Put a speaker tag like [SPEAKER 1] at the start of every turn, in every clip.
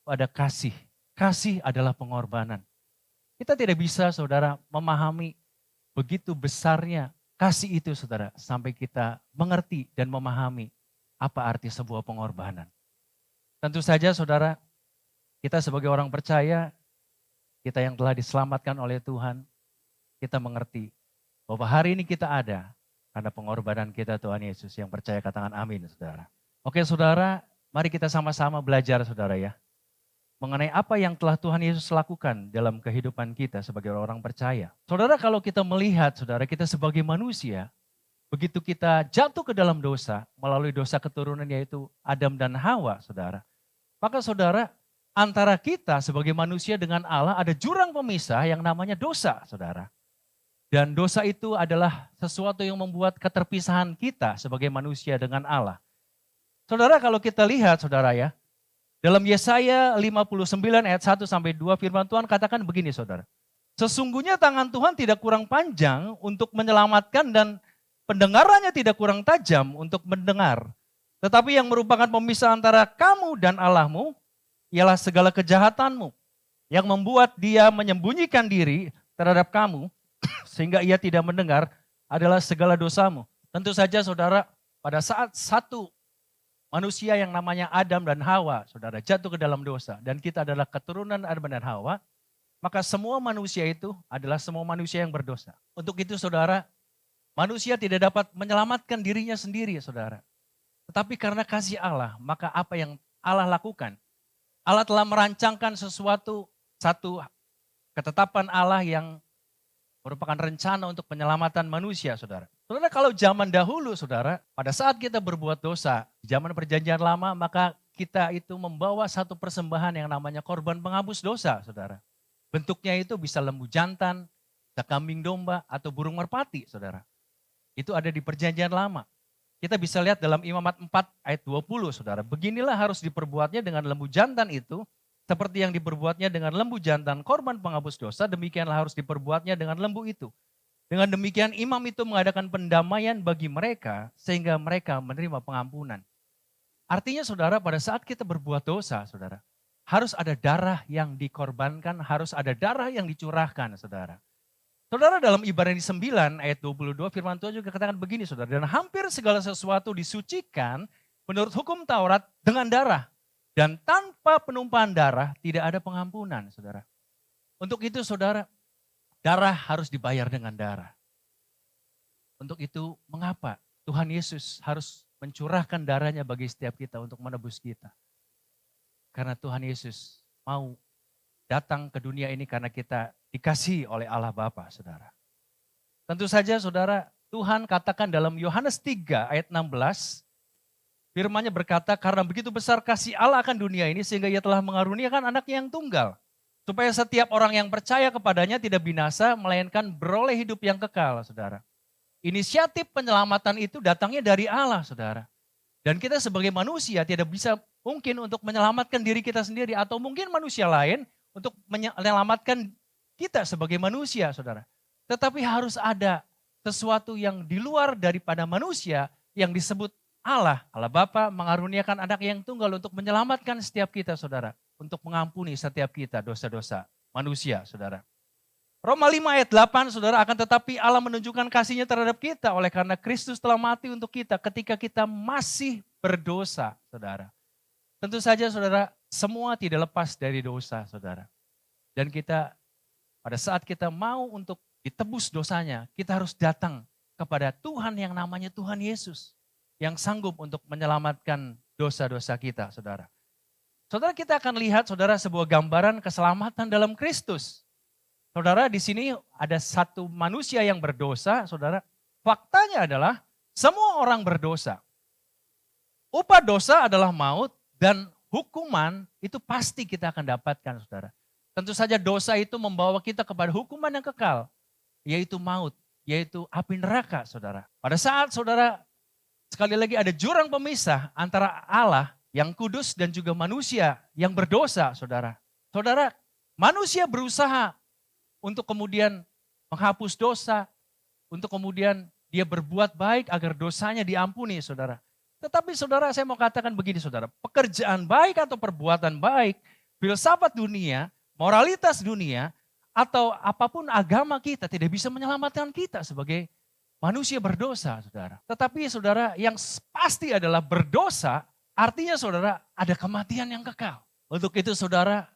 [SPEAKER 1] pada kasih. Kasih adalah pengorbanan. Kita tidak bisa saudara memahami begitu besarnya kasih itu saudara. Sampai kita mengerti dan memahami apa arti sebuah pengorbanan. Tentu saja saudara, kita sebagai orang percaya, kita yang telah diselamatkan oleh Tuhan, kita mengerti bahwa hari ini kita ada karena pengorbanan kita Tuhan Yesus. Yang percaya katakan amin saudara. Oke saudara, mari kita sama-sama belajar saudara ya. Mengenai apa yang telah Tuhan Yesus lakukan dalam kehidupan kita sebagai orang percaya. Saudara, kalau kita melihat saudara, kita sebagai manusia, begitu kita jatuh ke dalam dosa, melalui dosa keturunan yaitu Adam dan Hawa saudara. Maka saudara, antara kita sebagai manusia dengan Allah ada jurang pemisah yang namanya dosa saudara. Dan dosa itu adalah sesuatu yang membuat keterpisahan kita sebagai manusia dengan Allah. Saudara, kalau kita lihat saudara ya, dalam Yesaya 59 ayat 1 sampai 2 firman Tuhan katakan begini saudara. Sesungguhnya tangan Tuhan tidak kurang panjang untuk menyelamatkan dan pendengarannya tidak kurang tajam untuk mendengar. Tetapi yang merupakan pemisah antara kamu dan Allahmu ialah segala kejahatanmu yang membuat dia menyembunyikan diri terhadap kamu sehingga ia tidak mendengar adalah segala dosamu. Tentu saja saudara, pada saat satu manusia yang namanya Adam dan Hawa, saudara, jatuh ke dalam dosa. Dan kita adalah keturunan Adam dan Hawa. Maka semua manusia itu adalah semua manusia yang berdosa. Untuk itu saudara, manusia tidak dapat menyelamatkan dirinya sendiri saudara. Tetapi karena kasih Allah, maka apa yang Allah lakukan? Allah telah merancangkan satu ketetapan Allah yang merupakan rencana untuk penyelamatan manusia saudara. Saudara, kalau zaman dahulu saudara, pada saat kita berbuat dosa, di zaman perjanjian lama, maka kita itu membawa satu persembahan yang namanya korban penghapus dosa saudara. Bentuknya itu bisa lembu jantan, bisa kambing domba, atau burung merpati saudara. Itu ada di perjanjian lama. Kita bisa lihat dalam Imamat 4 ayat 20 saudara. Beginilah harus diperbuatnya dengan lembu jantan itu, seperti yang diperbuatnya dengan lembu jantan korban penghapus dosa, demikianlah harus diperbuatnya dengan lembu itu. Dengan demikian imam itu mengadakan pendamaian bagi mereka sehingga mereka menerima pengampunan. Artinya saudara, pada saat kita berbuat dosa saudara, harus ada darah yang dikorbankan, harus ada darah yang dicurahkan saudara. Saudara, dalam Ibrani 9 ayat 22 firman Tuhan juga katakan begini saudara. Dan hampir segala sesuatu disucikan menurut hukum Taurat dengan darah. Dan tanpa penumpahan darah tidak ada pengampunan saudara. Untuk itu saudara, darah harus dibayar dengan darah. Untuk itu mengapa Tuhan Yesus harus mencurahkan darahnya bagi setiap kita untuk menebus kita. Karena Tuhan Yesus mau datang ke dunia ini karena kita dikasihi oleh Allah Bapa, saudara. Tentu saja saudara, Tuhan katakan dalam Yohanes 3 ayat 16, firman-Nya berkata, karena begitu besar kasih Allah akan dunia ini sehingga ia telah mengaruniakan anaknya yang tunggal. Supaya setiap orang yang percaya kepadanya tidak binasa, melainkan beroleh hidup yang kekal, saudara. Inisiatif penyelamatan itu datangnya dari Allah, saudara. Dan kita sebagai manusia tidak bisa mungkin untuk menyelamatkan diri kita sendiri, atau mungkin manusia lain untuk menyelamatkan kita sebagai manusia, saudara. Tetapi harus ada sesuatu yang di luar daripada manusia yang disebut Allah. Allah Bapa mengaruniakan anak yang tunggal untuk menyelamatkan setiap kita, saudara. Untuk mengampuni setiap kita dosa-dosa manusia, saudara. Roma 5 ayat 8, saudara, akan tetapi Allah menunjukkan kasih-Nya terhadap kita oleh karena Kristus telah mati untuk kita ketika kita masih berdosa, saudara. Tentu saja, saudara, semua tidak lepas dari dosa, saudara. Dan kita, pada saat kita mau untuk ditebus dosanya, kita harus datang kepada Tuhan yang namanya Tuhan Yesus. Yang sanggup untuk menyelamatkan dosa-dosa kita, saudara. Saudara, kita akan lihat, saudara, sebuah gambaran keselamatan dalam Kristus. Saudara, di sini ada satu manusia yang berdosa, saudara. Faktanya adalah semua orang berdosa. Upah dosa adalah maut dan hukuman itu pasti kita akan dapatkan, saudara. Tentu saja dosa itu membawa kita kepada hukuman yang kekal, yaitu maut, yaitu api neraka, saudara. Pada saat, saudara, sekali lagi ada jurang pemisah antara Allah yang kudus dan juga manusia yang berdosa, saudara. Saudara, manusia berusaha untuk kemudian menghapus dosa, untuk kemudian dia berbuat baik agar dosanya diampuni, saudara. Tetapi saudara, saya mau katakan begini, saudara. Pekerjaan baik atau perbuatan baik filsafat dunia, moralitas dunia, atau apapun agama kita tidak bisa menyelamatkan kita sebagai manusia berdosa, saudara. Tetapi saudara, yang pasti adalah berdosa, artinya saudara ada kematian yang kekal. Untuk itu saudara,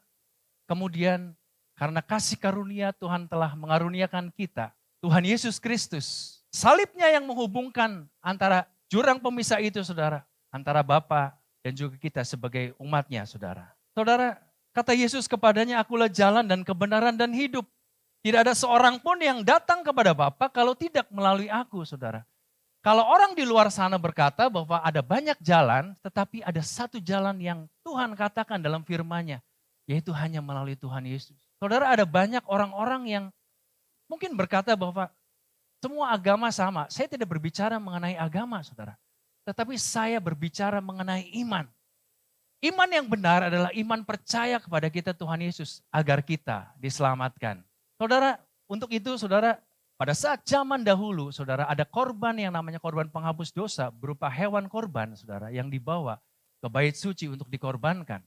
[SPEAKER 1] kemudian karena kasih karunia Tuhan telah mengaruniakan kita, Tuhan Yesus Kristus, salibnya yang menghubungkan antara jurang pemisah itu saudara, antara Bapa dan juga kita sebagai umatnya saudara. Saudara, kata Yesus kepadanya, akulah jalan dan kebenaran dan hidup. Tidak ada seorang pun yang datang kepada Bapa kalau tidak melalui aku saudara. Kalau orang di luar sana berkata bahwa ada banyak jalan, tetapi ada satu jalan yang Tuhan katakan dalam firman-Nya, yaitu hanya melalui Tuhan Yesus. Saudara, ada banyak orang-orang yang mungkin berkata bahwa semua agama sama. Saya tidak berbicara mengenai agama, saudara. Tetapi saya berbicara mengenai iman. Iman yang benar adalah iman percaya kepada kita Tuhan Yesus agar kita diselamatkan. Saudara, untuk itu saudara, pada saat zaman dahulu saudara ada korban yang namanya korban penghapus dosa berupa hewan korban saudara yang dibawa ke bait suci untuk dikorbankan.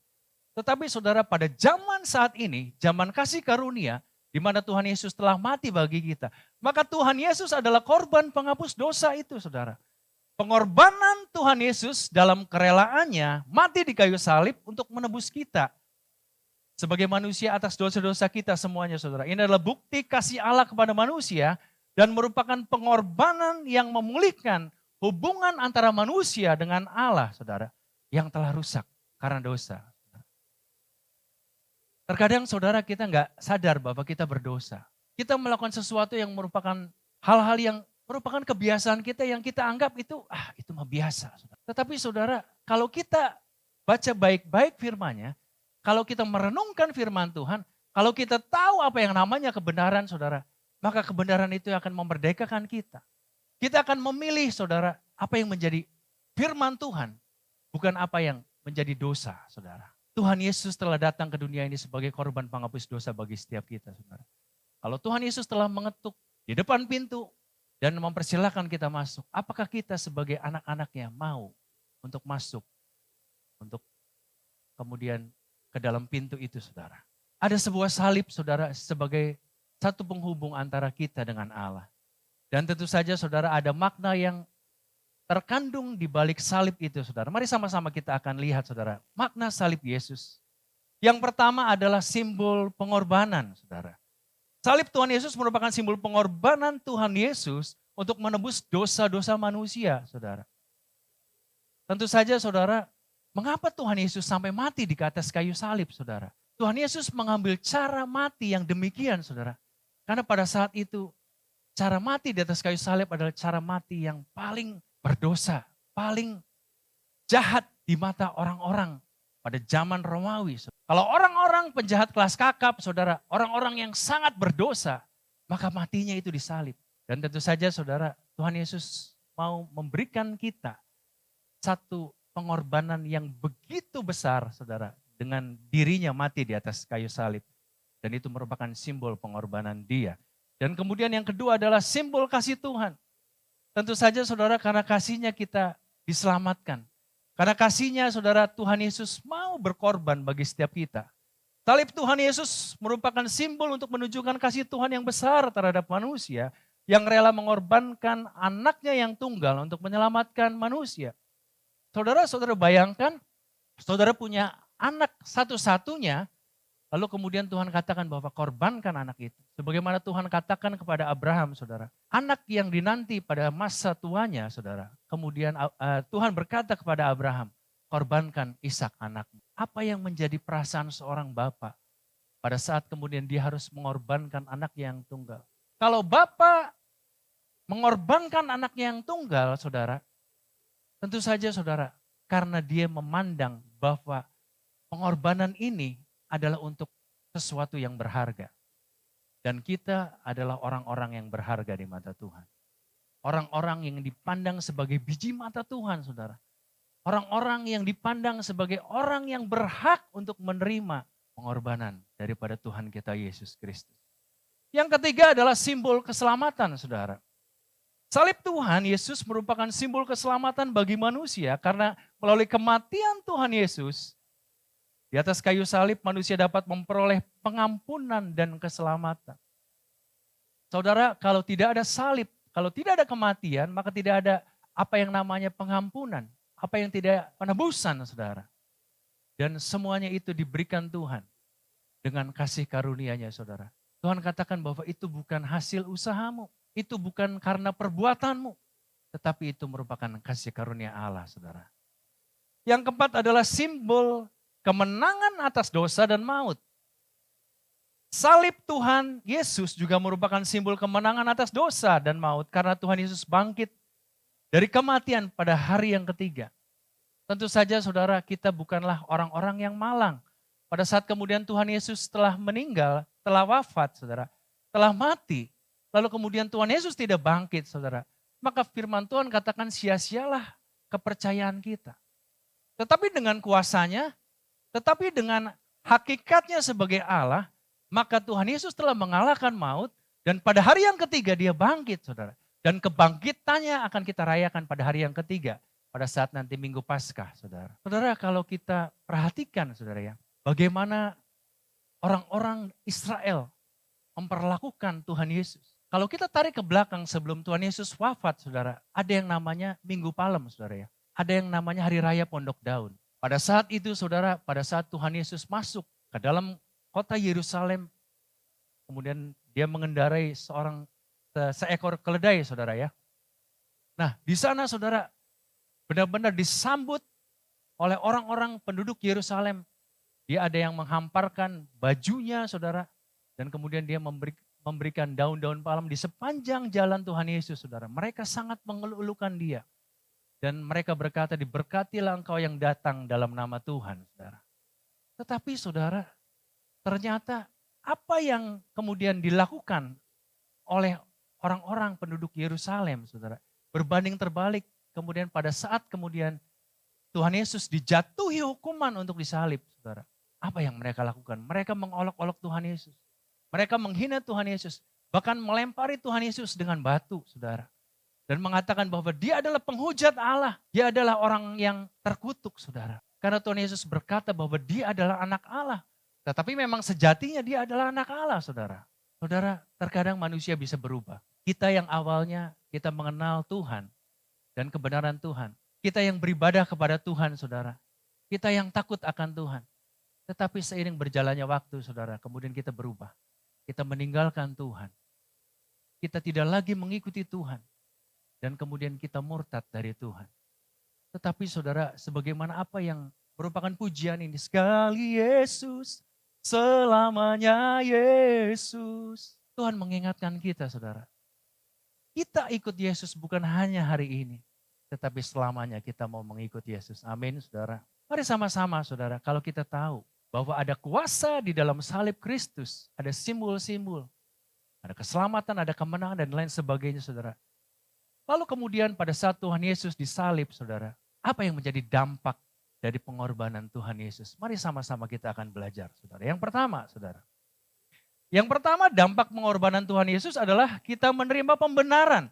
[SPEAKER 1] Tetapi saudara, pada zaman saat ini, zaman kasih karunia, di mana Tuhan Yesus telah mati bagi kita. Maka Tuhan Yesus adalah korban penghapus dosa itu saudara. Pengorbanan Tuhan Yesus dalam kerelaannya mati di kayu salib untuk menebus kita. Sebagai manusia atas dosa-dosa kita semuanya saudara. Ini adalah bukti kasih Allah kepada manusia dan merupakan pengorbanan yang memulihkan hubungan antara manusia dengan Allah saudara. Yang telah rusak karena dosa. Terkadang saudara kita nggak sadar bahwa kita berdosa. Kita melakukan sesuatu yang merupakan hal-hal yang merupakan kebiasaan kita yang kita anggap itu mah biasa. Tetapi saudara, kalau kita baca baik-baik firman-Nya, kalau kita merenungkan firman Tuhan, kalau kita tahu apa yang namanya kebenaran saudara, maka kebenaran itu akan memerdekakan kita. Kita akan memilih saudara apa yang menjadi firman Tuhan, bukan apa yang menjadi dosa saudara. Tuhan Yesus telah datang ke dunia ini sebagai korban penghapus dosa bagi setiap kita, saudara. Kalau Tuhan Yesus telah mengetuk di depan pintu dan mempersilahkan kita masuk, apakah kita sebagai anak-anaknya mau untuk masuk, untuk kemudian ke dalam pintu itu, saudara? Ada sebuah salib, saudara, sebagai satu penghubung antara kita dengan Allah. Dan tentu saja, saudara, ada makna yang terkandung di balik salib itu, saudara. Mari sama-sama kita akan lihat, saudara, makna salib Yesus. Yang pertama adalah simbol pengorbanan, saudara. Salib Tuhan Yesus merupakan simbol pengorbanan Tuhan Yesus untuk menebus dosa-dosa manusia, saudara. Tentu saja, saudara, mengapa Tuhan Yesus sampai mati di atas kayu salib, saudara? Tuhan Yesus mengambil cara mati yang demikian, saudara. Karena pada saat itu, cara mati di atas kayu salib adalah cara mati yang paling berdosa, paling jahat di mata orang-orang pada zaman Romawi. Kalau orang-orang penjahat kelas kakap, saudara, orang-orang yang sangat berdosa, maka matinya itu disalib. Dan tentu saja saudara, Tuhan Yesus mau memberikan kita satu pengorbanan yang begitu besar, saudara, dengan dirinya mati di atas kayu salib. Dan itu merupakan simbol pengorbanan Dia. Dan kemudian yang kedua adalah simbol kasih Tuhan. Tentu saja saudara, karena kasihnya kita diselamatkan. Karena kasihnya saudara, Tuhan Yesus mau berkorban bagi setiap kita. Salib Tuhan Yesus merupakan simbol untuk menunjukkan kasih Tuhan yang besar terhadap manusia, yang rela mengorbankan anaknya yang tunggal untuk menyelamatkan manusia. Saudara-saudara bayangkan, saudara punya anak satu-satunya, lalu kemudian Tuhan katakan bahwa korbankan anak itu. Sebagaimana Tuhan katakan kepada Abraham, saudara. Anak yang dinanti pada masa tuanya, saudara. Kemudian Tuhan berkata kepada Abraham, korbankan Ishak anakmu. Apa yang menjadi perasaan seorang bapak pada saat kemudian dia harus mengorbankan anak yang tunggal? Kalau bapak mengorbankan anaknya yang tunggal, saudara, tentu saja saudara, karena dia memandang bahwa pengorbanan ini adalah untuk sesuatu yang berharga. Dan kita adalah orang-orang yang berharga di mata Tuhan. Orang-orang yang dipandang sebagai biji mata Tuhan, saudara. Orang-orang yang dipandang sebagai orang yang berhak untuk menerima pengorbanan daripada Tuhan kita Yesus Kristus. Yang ketiga adalah simbol keselamatan, saudara. Salib Tuhan Yesus merupakan simbol keselamatan bagi manusia karena melalui kematian Tuhan Yesus, Di atas kayu salib manusia dapat memperoleh pengampunan dan keselamatan. Saudara, kalau tidak ada salib, kalau tidak ada kematian, maka tidak ada apa yang namanya pengampunan. Apa yang tidak penebusan, saudara. Dan semuanya itu diberikan Tuhan dengan kasih karunia-Nya, saudara. Tuhan katakan bahwa itu bukan hasil usahamu. Itu bukan karena perbuatanmu. Tetapi itu merupakan kasih karunia Allah, saudara. Yang keempat adalah simbol kemenangan atas dosa dan maut. Salib Tuhan Yesus juga merupakan simbol kemenangan atas dosa dan maut. Karena Tuhan Yesus bangkit dari kematian pada hari yang ketiga. Tentu saja saudara, kita bukanlah orang-orang yang malang. Pada saat kemudian Tuhan Yesus telah meninggal, telah wafat saudara, telah mati. Lalu kemudian Tuhan Yesus tidak bangkit saudara. Maka firman Tuhan katakan sia-sialah kepercayaan kita. Tetapi dengan kuasanya, tetapi dengan hakikatnya sebagai Allah, maka Tuhan Yesus telah mengalahkan maut dan pada hari yang ketiga dia bangkit saudara. Dan kebangkitannya akan kita rayakan pada hari yang ketiga. Pada saat nanti Minggu Paskah saudara. Saudara kalau kita perhatikan saudara ya, bagaimana orang-orang Israel memperlakukan Tuhan Yesus. Kalau kita tarik ke belakang sebelum Tuhan Yesus wafat saudara, ada yang namanya Minggu Palem saudara ya. Ada yang namanya Hari Raya Pondok Daun. Pada saat itu saudara, pada saat Tuhan Yesus masuk ke dalam kota Yerusalem, kemudian dia mengendarai seekor keledai saudara ya. Nah di sana saudara benar-benar disambut oleh orang-orang penduduk Yerusalem. Dia ada yang menghamparkan bajunya saudara, dan kemudian dia memberikan daun-daun palem di sepanjang jalan Tuhan Yesus saudara. Mereka sangat mengeluh-elukan dia. Dan mereka berkata, diberkatilah engkau yang datang dalam nama Tuhan saudara. Tetapi saudara, ternyata apa yang kemudian dilakukan oleh orang-orang penduduk Yerusalem saudara. Berbanding terbalik, kemudian pada saat kemudian Tuhan Yesus dijatuhi hukuman untuk disalib saudara. Apa yang mereka lakukan? Mereka mengolok-olok Tuhan Yesus. Mereka menghina Tuhan Yesus. Bahkan melempari Tuhan Yesus dengan batu saudara. Dan mengatakan bahwa dia adalah penghujat Allah. Dia adalah orang yang terkutuk saudara. Karena Tuhan Yesus berkata bahwa dia adalah anak Allah. Tetapi memang sejatinya dia adalah anak Allah saudara. Saudara, terkadang manusia bisa berubah. Kita yang awalnya kita mengenal Tuhan dan kebenaran Tuhan. Kita yang beribadah kepada Tuhan saudara. Kita yang takut akan Tuhan. Tetapi seiring berjalannya waktu saudara, kemudian kita berubah. Kita meninggalkan Tuhan. Kita tidak lagi mengikuti Tuhan. Dan kemudian kita murtad dari Tuhan. Tetapi saudara, sebagaimana apa yang merupakan pujian ini. Sekali Yesus, selamanya Yesus. Tuhan mengingatkan kita saudara. Kita ikut Yesus bukan hanya hari ini. Tetapi selamanya kita mau mengikut Yesus. Amin saudara. Mari sama-sama saudara, kalau kita tahu bahwa ada kuasa di dalam salib Kristus. Ada simbol-simbol. Ada keselamatan, ada kemenangan dan lain sebagainya saudara. Lalu kemudian pada saat Tuhan Yesus disalib saudara, apa yang menjadi dampak dari pengorbanan Tuhan Yesus? Mari sama-sama kita akan belajar saudara. Yang pertama saudara. Yang pertama dampak pengorbanan Tuhan Yesus adalah kita menerima pembenaran.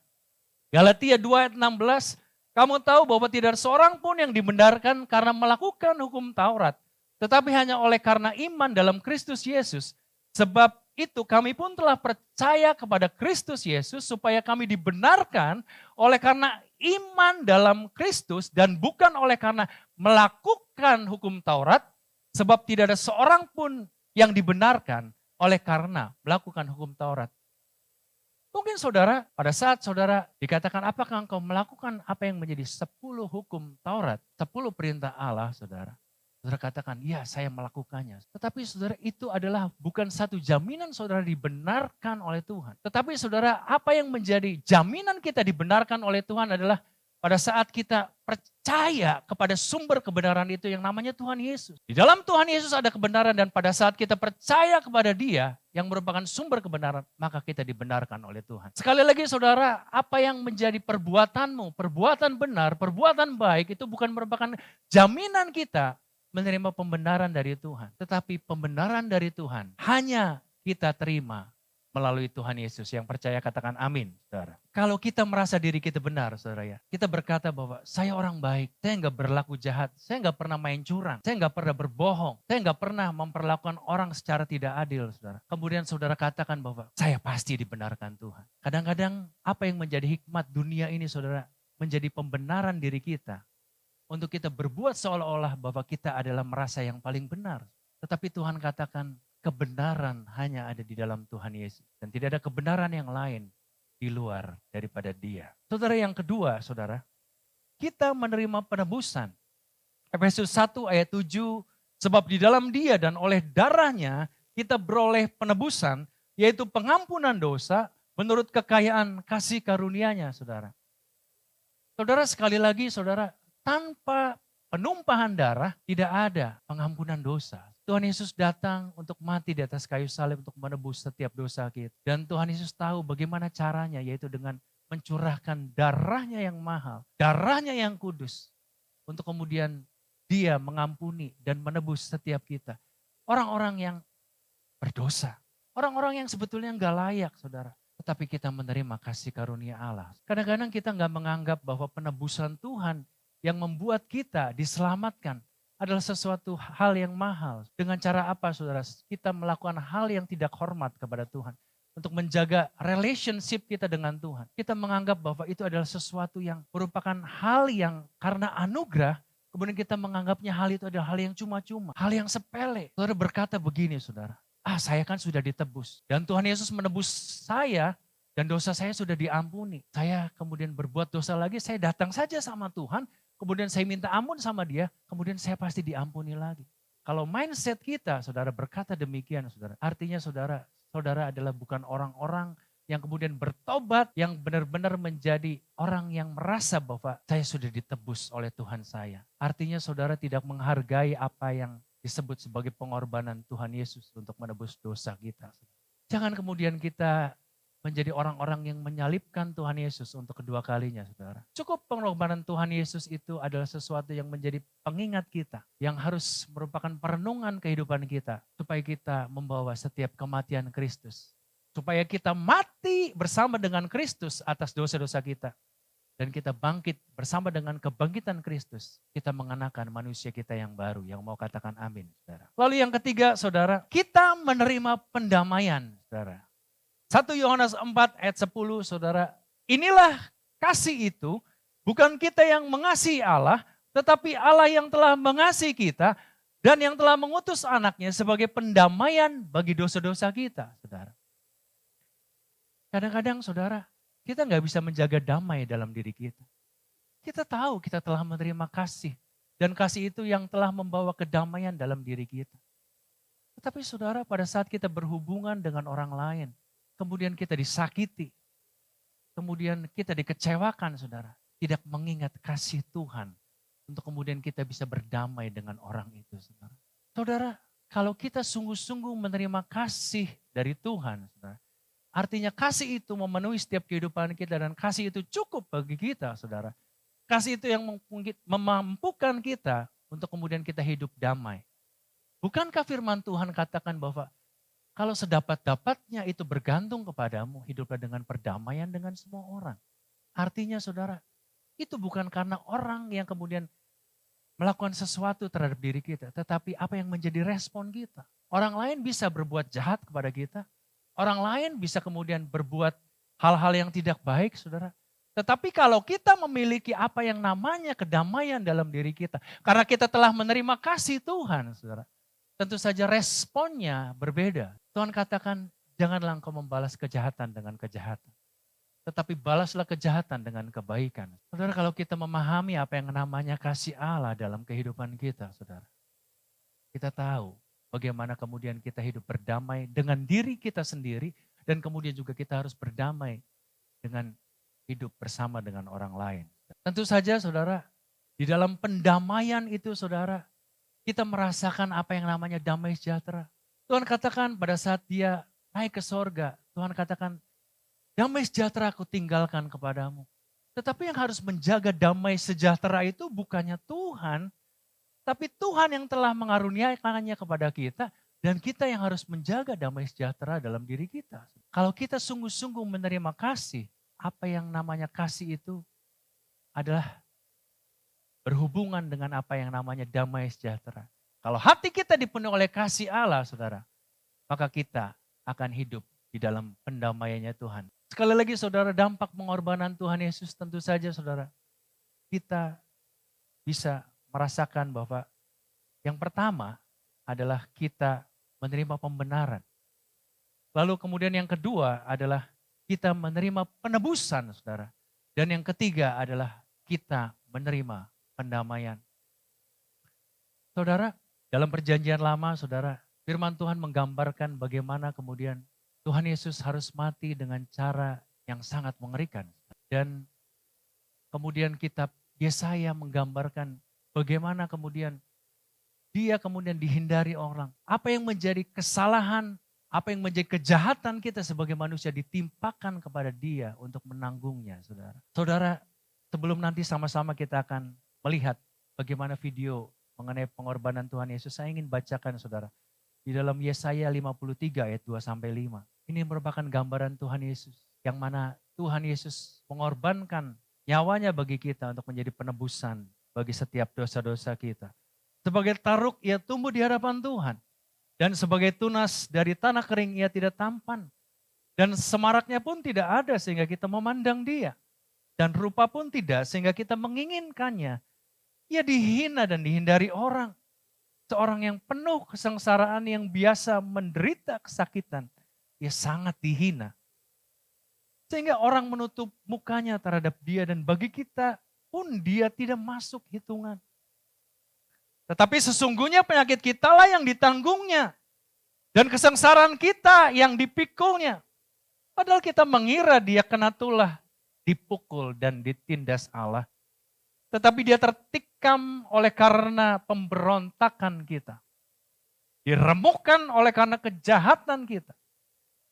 [SPEAKER 1] Galatia 2 ayat 16, kamu tahu bahwa tidak seorang pun yang dibenarkan karena melakukan hukum Taurat. Tetapi hanya oleh karena iman dalam Kristus Yesus. Sebab itu kami pun telah percaya kepada Kristus Yesus supaya kami dibenarkan oleh karena iman dalam Kristus dan bukan oleh karena melakukan hukum Taurat. Sebab tidak ada seorang pun yang dibenarkan oleh karena melakukan hukum Taurat. Mungkin saudara, pada saat saudara dikatakan apakah engkau melakukan apa yang menjadi 10 hukum Taurat, 10 perintah Allah saudara. Saudara katakan, ya saya melakukannya. Tetapi saudara itu adalah bukan satu jaminan saudara dibenarkan oleh Tuhan. Tetapi saudara apa yang menjadi jaminan kita dibenarkan oleh Tuhan adalah pada saat kita percaya kepada sumber kebenaran itu yang namanya Tuhan Yesus. Di dalam Tuhan Yesus ada kebenaran dan pada saat kita percaya kepada Dia yang merupakan sumber kebenaran, maka kita dibenarkan oleh Tuhan. Sekali lagi saudara, apa yang menjadi perbuatanmu, perbuatan benar, perbuatan baik itu bukan merupakan jaminan kita menerima pembenaran dari Tuhan. Tetapi pembenaran dari Tuhan hanya kita terima melalui Tuhan Yesus. Yang percaya katakan amin, saudara. Kalau kita merasa diri kita benar, saudara ya. Kita berkata bahwa saya orang baik, saya nggak berlaku jahat, saya nggak pernah main curang, saya nggak pernah berbohong, saya nggak pernah memperlakukan orang secara tidak adil, saudara. Kemudian saudara katakan bahwa saya pasti dibenarkan Tuhan. Kadang-kadang apa yang menjadi hikmat dunia ini, saudara, menjadi pembenaran diri kita. Untuk kita berbuat seolah-olah bahwa kita adalah merasa yang paling benar. Tetapi Tuhan katakan, kebenaran hanya ada di dalam Tuhan Yesus. Dan tidak ada kebenaran yang lain di luar daripada Dia. Saudara, yang kedua, saudara, kita menerima penebusan. Efesus 1 ayat 7, sebab di dalam Dia dan oleh darahnya kita beroleh penebusan, yaitu pengampunan dosa menurut kekayaan kasih karunia-Nya, saudara. Saudara, sekali lagi, saudara, tanpa penumpahan darah tidak ada pengampunan dosa. Tuhan Yesus datang untuk mati di atas kayu salib untuk menebus setiap dosa kita. Dan Tuhan Yesus tahu bagaimana caranya, yaitu dengan mencurahkan darahnya yang mahal, darahnya yang kudus. Untuk kemudian Dia mengampuni dan menebus setiap kita. Orang-orang yang berdosa. Orang-orang yang sebetulnya nggak layak, saudara. Tetapi kita menerima kasih karunia Allah. Kadang-kadang kita nggak menganggap bahwa penebusan Tuhan yang membuat kita diselamatkan adalah sesuatu hal yang mahal. Dengan cara apa, saudara? Kita melakukan hal yang tidak hormat kepada Tuhan. Untuk menjaga relationship kita dengan Tuhan. Kita menganggap bahwa itu adalah sesuatu yang merupakan hal yang karena anugerah, kemudian kita menganggapnya hal itu adalah hal yang cuma-cuma. Hal yang sepele. Saudara berkata begini, saudara. Saya kan sudah ditebus. Dan Tuhan Yesus menebus saya dan dosa saya sudah diampuni. Saya kemudian berbuat dosa lagi, saya datang saja sama Tuhan. Kemudian saya minta ampun sama Dia, kemudian saya pasti diampuni lagi. Kalau mindset kita, saudara berkata demikian, saudara. Artinya saudara adalah bukan orang-orang yang kemudian bertobat, yang benar-benar menjadi orang yang merasa bahwa saya sudah ditebus oleh Tuhan saya. Artinya saudara tidak menghargai apa yang disebut sebagai pengorbanan Tuhan Yesus untuk menebus dosa kita. Jangan kemudian kita menjadi orang-orang yang menyalibkan Tuhan Yesus untuk kedua kalinya, saudara. Cukup pengorbanan Tuhan Yesus itu adalah sesuatu yang menjadi pengingat kita, yang harus merupakan perenungan kehidupan kita, supaya kita membawa setiap kematian Kristus. Supaya kita mati bersama dengan Kristus atas dosa-dosa kita. Dan kita bangkit bersama dengan kebangkitan Kristus. Kita mengenakan manusia kita yang baru, yang mau katakan amin, saudara. Lalu yang ketiga, saudara, kita menerima pendamaian, saudara. 1 Yohanes 4 ayat 10, saudara, inilah kasih itu, bukan kita yang mengasihi Allah, tetapi Allah yang telah mengasihi kita dan yang telah mengutus anaknya sebagai pendamaian bagi dosa-dosa kita, saudara. Kadang-kadang, saudara, kita nggak bisa menjaga damai dalam diri kita. Kita tahu kita telah menerima kasih, dan kasih itu yang telah membawa kedamaian dalam diri kita. Tetapi saudara, pada saat kita berhubungan dengan orang lain, kemudian kita disakiti, kemudian kita dikecewakan, saudara. Tidak mengingat kasih Tuhan untuk kemudian kita bisa berdamai dengan orang itu, saudara. Saudara, kalau kita sungguh-sungguh menerima kasih dari Tuhan, saudara, artinya kasih itu memenuhi setiap kehidupan kita dan kasih itu cukup bagi kita, saudara. Kasih itu yang memampukan kita untuk kemudian kita hidup damai. Bukankah firman Tuhan katakan bahwa kalau sedapat-dapatnya itu bergantung kepadamu, hiduplah dengan perdamaian dengan semua orang. Artinya saudara, itu bukan karena orang yang kemudian melakukan sesuatu terhadap diri kita, tetapi apa yang menjadi respon kita. Orang lain bisa berbuat jahat kepada kita, orang lain bisa kemudian berbuat hal-hal yang tidak baik, saudara. Tetapi kalau kita memiliki apa yang namanya kedamaian dalam diri kita, karena kita telah menerima kasih Tuhan, saudara, tentu saja responnya berbeda. Tuhan katakan, janganlah engkau membalas kejahatan dengan kejahatan. Tetapi balaslah kejahatan dengan kebaikan. Saudara, kalau kita memahami apa yang namanya kasih Allah dalam kehidupan kita, saudara. Kita tahu bagaimana kemudian kita hidup berdamai dengan diri kita sendiri. Dan kemudian juga kita harus berdamai dengan hidup bersama dengan orang lain. Tentu saja saudara, di dalam pendamaian itu saudara, kita merasakan apa yang namanya damai sejahtera. Tuhan katakan pada saat Dia naik ke sorga, Tuhan katakan, damai sejahtera aku tinggalkan kepadamu. Tetapi yang harus menjaga damai sejahtera itu bukannya Tuhan, tapi Tuhan yang telah mengaruniakannya kepada kita, dan kita yang harus menjaga damai sejahtera dalam diri kita. Kalau kita sungguh-sungguh menerima kasih, apa yang namanya kasih itu adalah berhubungan dengan apa yang namanya damai sejahtera. Kalau hati kita dipenuhi oleh kasih Allah, saudara, maka kita akan hidup di dalam pendamaiannya Tuhan. Sekali lagi saudara, dampak pengorbanan Tuhan Yesus tentu saja saudara, kita bisa merasakan bahwa yang pertama adalah kita menerima pembenaran. Lalu kemudian yang kedua adalah kita menerima penebusan saudara. Dan yang ketiga adalah kita menerima pendamaian. Saudara, dalam perjanjian lama saudara, firman Tuhan menggambarkan bagaimana kemudian Tuhan Yesus harus mati dengan cara yang sangat mengerikan. Dan kemudian kitab Yesaya menggambarkan bagaimana kemudian dia kemudian dihindari orang. Apa yang menjadi kesalahan, apa yang menjadi kejahatan kita sebagai manusia ditimpakan kepada dia untuk menanggungnya, saudara. Saudara, sebelum nanti sama-sama kita akan melihat bagaimana video mengenai pengorbanan Tuhan Yesus, saya ingin bacakan saudara. Di dalam Yesaya 53 ayat 2-5. Ini merupakan gambaran Tuhan Yesus. Yang mana Tuhan Yesus mengorbankan nyawanya bagi kita untuk menjadi penebusan bagi setiap dosa-dosa kita. Sebagai taruk ia tumbuh di hadapan Tuhan. Dan sebagai tunas dari tanah kering ia tidak tampan. Dan semaraknya pun tidak ada sehingga kita memandang dia. Dan rupa pun tidak sehingga kita menginginkannya. Ia dihina dan dihindari orang. Seorang yang penuh kesengsaraan yang biasa menderita kesakitan. Ia sangat dihina. Sehingga orang menutup mukanya terhadap dia dan bagi kita pun dia tidak masuk hitungan. Tetapi sesungguhnya penyakit kita lah yang ditanggungnya. Dan kesengsaraan kita yang dipikulnya. Padahal kita mengira dia kena tulah, dipukul dan ditindas Allah. Tetapi dia tertikam oleh karena pemberontakan kita. Diremukkan oleh karena kejahatan kita.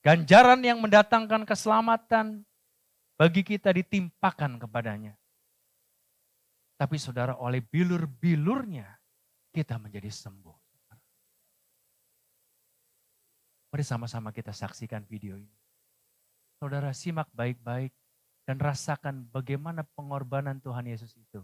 [SPEAKER 1] Ganjaran yang mendatangkan keselamatan bagi kita ditimpakan kepadanya. Tapi saudara, oleh bilur-bilurnya kita menjadi sembuh. Mari sama-sama kita saksikan video ini. Saudara, simak baik-baik dan rasakan bagaimana pengorbanan Tuhan Yesus itu